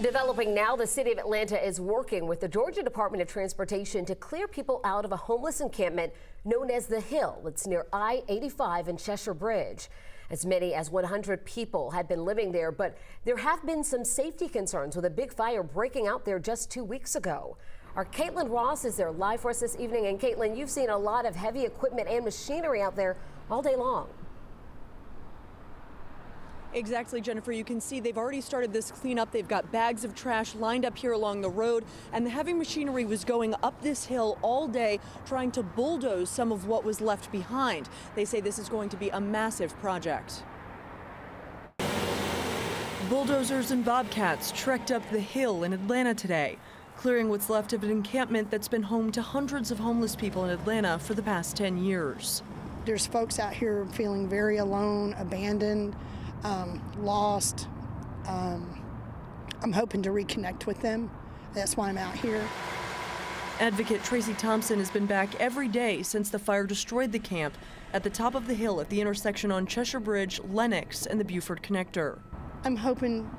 Developing now, the city of Atlanta is working with the Georgia Department of Transportation to clear people out of a homeless encampment known as The Hill. It's near I-85 and Cheshire Bridge. As many as 100 people had been living there, but there have been some safety concerns with a big fire breaking out there just 2 weeks ago. Our Caitlin Ross is there live for us this evening. And Caitlin, you've seen a lot of heavy equipment and machinery out there all day long. Exactly, Jennifer. You can see they've already started this cleanup. They've got bags of trash lined up here along the road, and the heavy machinery was going up this hill all day trying to bulldoze some of what was left behind. They say this is going to be a massive project. Bulldozers and bobcats trekked up the hill in Atlanta today, clearing what's left of an encampment that's been home to hundreds of homeless people in Atlanta for the past 10 years. There's folks out here feeling very alone, abandoned, lost. I'm hoping to reconnect with them. That's why I'm out here. Advocate Tracy Thompson has been back every day since the fire destroyed the camp at the top of the hill at the intersection on Cheshire Bridge, Lenox, and the Buford Connector. I'm hoping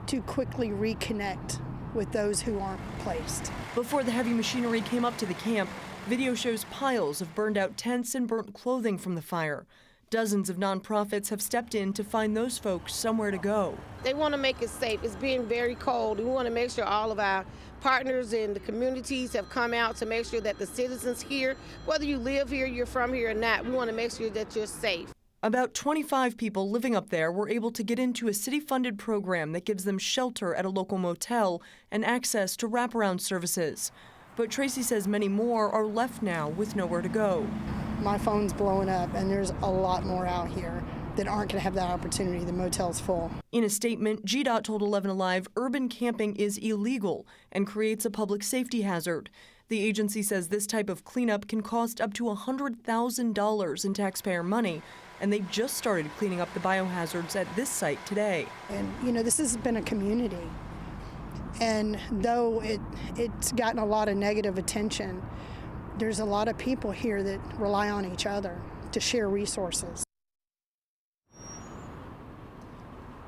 to quickly reconnect with those who aren't placed. Before the heavy machinery came up to the camp, video shows piles of burned out tents and burnt clothing from the fire. Dozens of nonprofits have stepped in to find those folks somewhere to go. They want to make it safe. It's being very cold. We want to make sure all of our partners in the communities have come out to make sure that the citizens here, whether you live here, you're from here or not, we want to make sure that you're safe. About 25 people living up there were able to get into a city-funded program that gives them shelter at a local motel and access to wraparound services. But Tracy says many more are left now with nowhere to go. My phone's blowing up, and there's a lot more out here that aren't going to have that opportunity. The motel's full. In a statement, GDOT told 11 Alive urban camping is illegal and creates a public safety hazard. The agency says this type of cleanup can cost up to $100,000 in taxpayer money, and they just started cleaning up the biohazards at this site today. And, you know, this has been a community. And though it's gotten a lot of negative attention, there's a lot of people here that rely on each other to share resources.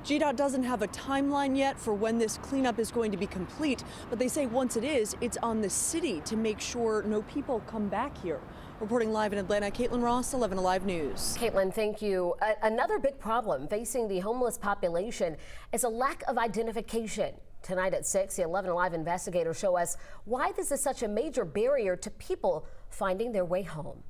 GDOT doesn't have a timeline yet for when this cleanup is going to be complete, but they say once it is, it's on the city to make sure no people come back here. Reporting live in Atlanta, Caitlin Ross, 11 Alive News. Caitlin, thank you. Another big problem facing the homeless population is a lack of identification. Tonight at 6, the 11 Alive investigators show us why this is such a major barrier to people finding their way home.